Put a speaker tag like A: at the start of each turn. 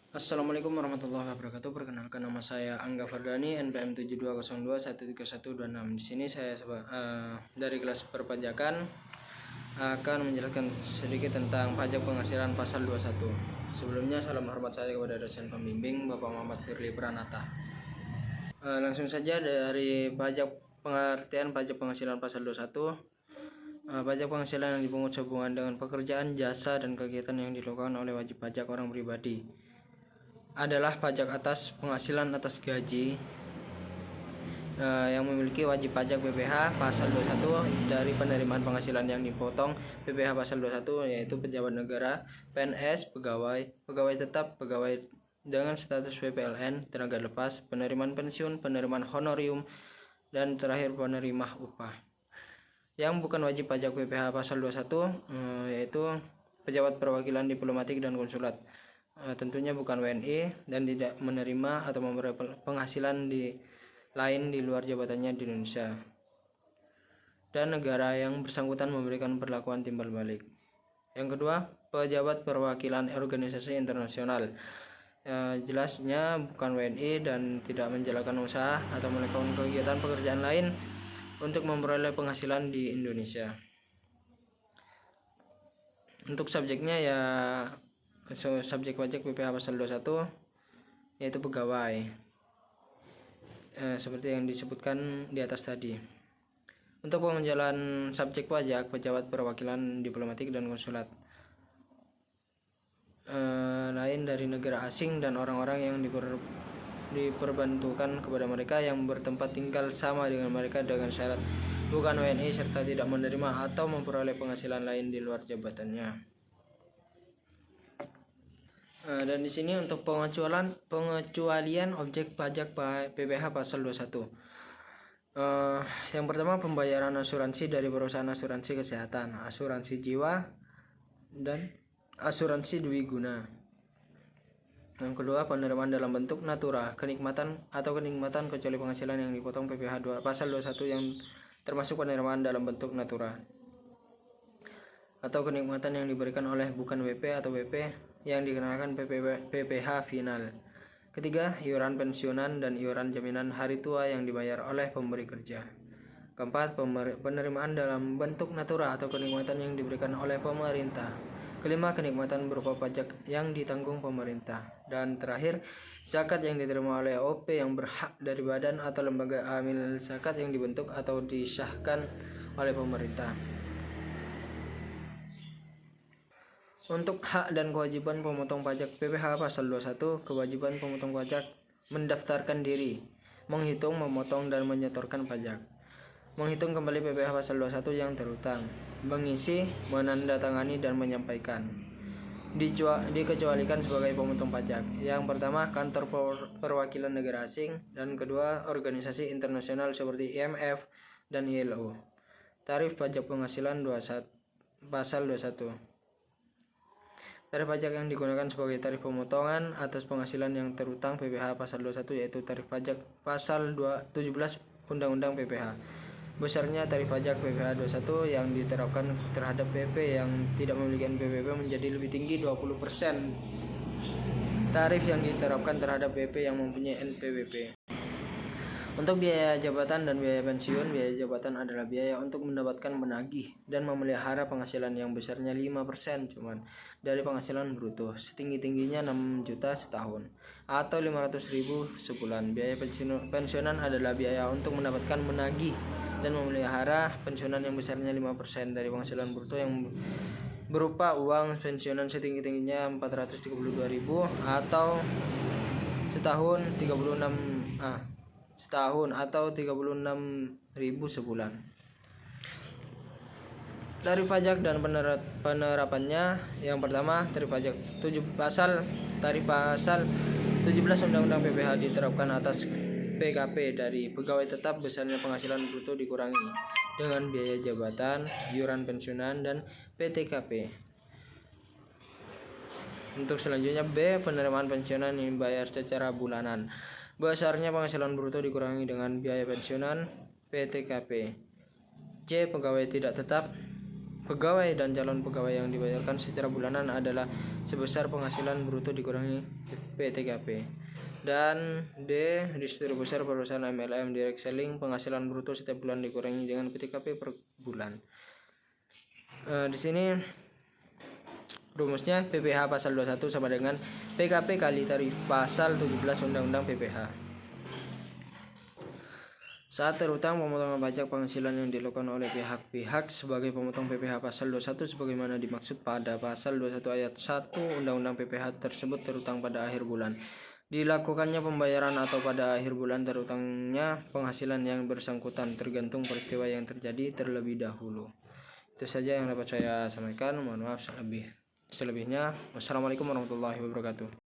A: Assalamualaikum warahmatullahi wabarakatuh. Perkenalkan, nama saya Angga Fardani, NPM 7202131226. Di sini saya dari kelas perpajakan akan menjelaskan sedikit tentang pajak penghasilan pasal 21. Sebelumnya salam hormat saya kepada dosen pembimbing Bapak Muhammad Firly Pranata. Langsung saja dari pengertian pajak penghasilan pasal 21. Pajak penghasilan yang dipungut sehubungan dengan pekerjaan, jasa, dan kegiatan yang dilakukan oleh wajib pajak orang pribadi adalah pajak atas penghasilan atas gaji yang memiliki wajib pajak PPh pasal 21 dari penerimaan penghasilan yang dipotong PPh pasal 21, yaitu pejabat negara, PNS, pegawai tetap, pegawai dengan status PPLN, tenaga lepas, penerimaan pensiun, penerimaan honorium, dan terakhir penerima upah. Yang bukan wajib pajak PPh pasal 21 yaitu pejabat perwakilan diplomatik dan konsulat, tentunya bukan WNI, dan tidak menerima atau memperoleh penghasilan lain di luar jabatannya di Indonesia, dan negara yang bersangkutan memberikan perlakuan timbal balik. Yang kedua, pejabat perwakilan organisasi internasional, jelasnya bukan WNI dan tidak menjalankan usaha atau melakukan kegiatan pekerjaan lain untuk memperoleh penghasilan di Indonesia. Untuk subjeknya ya subjek pajak PPh pasal 21 yaitu pegawai, seperti yang disebutkan di atas tadi. Untuk pengenalan subjek pajak, pejabat perwakilan diplomatik dan konsulat lain dari negara asing dan orang-orang yang diperbantukan kepada mereka yang bertempat tinggal sama dengan mereka dengan syarat bukan WNI serta tidak menerima atau memperoleh penghasilan lain di luar jabatannya. Dan di sini untuk pengecualian objek pajak PPh pasal 21. Yang pertama, pembayaran asuransi dari perusahaan asuransi kesehatan, asuransi jiwa, dan asuransi dwiguna. Yang kedua, penerimaan dalam bentuk natura, kenikmatan kecuali penghasilan yang dipotong PPh pasal 21 yang termasuk penerimaan dalam bentuk natura atau kenikmatan yang diberikan oleh bukan WP atau WP yang dikenakan PPh final. Ketiga, iuran pensiunan dan iuran jaminan hari tua yang dibayar oleh pemberi kerja. Keempat, penerimaan dalam bentuk natura atau kenikmatan yang diberikan oleh pemerintah. Kelima, kenikmatan berupa pajak yang ditanggung pemerintah. Dan terakhir, zakat yang diterima oleh OP yang berhak dari badan atau lembaga amil zakat yang dibentuk atau disahkan oleh pemerintah. Untuk hak dan kewajiban pemotong pajak PPh pasal 21, kewajiban pemotong pajak mendaftarkan diri, menghitung, memotong, dan menyetorkan pajak, menghitung kembali PPh pasal 21 yang terutang, mengisi, menandatangani, dan menyampaikan. Dikecualikan sebagai pemotong pajak. Yang pertama, kantor perwakilan negara asing, dan kedua, organisasi internasional seperti IMF dan ILO. Tarif pajak penghasilan pasal 21. Tarif pajak yang digunakan sebagai tarif pemotongan atas penghasilan yang terutang PPh pasal 21 yaitu tarif pajak pasal 17 Undang-Undang PPh. Besarnya tarif pajak PPh 21 yang diterapkan terhadap PP yang tidak memiliki NPWP menjadi lebih tinggi 20% tarif yang diterapkan terhadap PP yang mempunyai NPWP. Untuk biaya jabatan dan biaya pensiun, biaya jabatan adalah biaya untuk mendapatkan, menagih, dan memelihara penghasilan yang besarnya 5% cuman dari penghasilan bruto, setinggi-tingginya 6 juta setahun atau 500.000 sebulan. Biaya pensiunan adalah biaya untuk mendapatkan, menagih, dan memelihara pensiunan yang besarnya 5% dari penghasilan bruto yang berupa uang pensiunan setinggi-tingginya 432.000 atau setahun atau 36.000 sebulan. Tarif pajak dan penerapannya. Yang pertama, tarif pasal 17 Undang-Undang PPh diterapkan atas PKP dari pegawai tetap besarnya penghasilan bruto dikurangi dengan biaya jabatan, iuran pensiunan, dan PTKP. Untuk selanjutnya, B, penerimaan pensiunan yang dibayar secara bulanan. Besarnya penghasilan bruto dikurangi dengan biaya pensiunan PTKP. C, pegawai tidak tetap pegawai dan calon pegawai yang dibayarkan secara bulanan adalah sebesar penghasilan bruto dikurangi PTKP. Dan D. Distribusi besar perusahaan MLM direct selling, penghasilan bruto setiap bulan dikurangi dengan PTKP per bulan. Di sini rumusnya PPh pasal 21 sama dengan PKP kali tarif pasal 17 Undang-Undang PPh. Saat terutang, pemotongan pajak penghasilan yang dilakukan oleh pihak-pihak sebagai pemotong PPh pasal 21 sebagaimana dimaksud pada pasal 21 ayat 1 Undang-Undang PPh tersebut terutang pada akhir bulan. Dilakukannya pembayaran atau pada akhir bulan terutangnya penghasilan yang bersangkutan tergantung peristiwa yang terjadi terlebih dahulu. Itu saja yang dapat saya sampaikan. Mohon maaf selebihnya. Wassalamualaikum warahmatullahi wabarakatuh.